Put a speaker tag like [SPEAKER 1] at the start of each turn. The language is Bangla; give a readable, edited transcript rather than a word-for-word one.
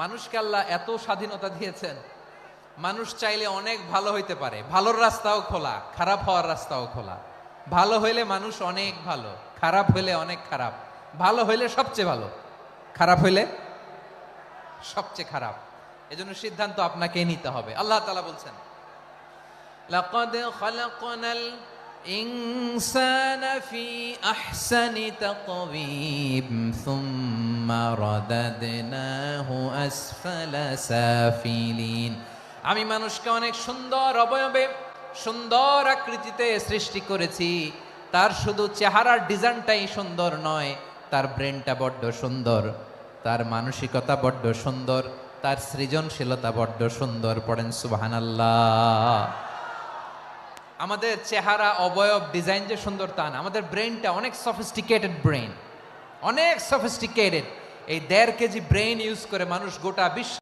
[SPEAKER 1] মানুষকে আল্লাহ এত স্বাধীনতা দিয়েছেন, মানুষ চাইলে অনেক ভালো হইতে পারে। ভালোর রাস্তাও খোলা, খারাপ হওয়ার রাস্তাও খোলা। ভালো হইলে মানুষ অনেক ভালো, খারাপ হইলে অনেক খারাপ। ভালো হইলে সবচেয়ে ভালো, খারাপ হইলে সবচেয়ে খারাপ। এজন্য সিদ্ধান্ত আপনাকে নিতে হবে। আল্লাহ তাআলা বলছেন, লাকাদ খালাকনাল ইনসানা ফি আহসানি তাকওয়িম সুম্মা রাদাদনাহু আসফালা সাফিলিন। আমি মানুষকে অনেক সুন্দর অবয়বে, সুন্দর আকৃতিতে সৃষ্টি করেছি। তার শুধু চেহারার ডিজাইনটাই সুন্দর নয়, তার ব্রেনটা বড্ড সুন্দর, তার মানসিকতা বড্ড সুন্দর, তার সৃজনশীলতা বড্ড সুন্দর। পড়েন সুবহানাল্লাহ। আমাদের চেহারা, অবয়ব, ডিজাইন যে সুন্দর তা না, আমাদের ব্রেনটা অনেক সফিস্টিকেটেড ব্রেন, অনেক সফিস্টিকেটেড। এই 1.5 কেজি ব্রেন ইউজ করে মানুষ গোটা বিশ্ব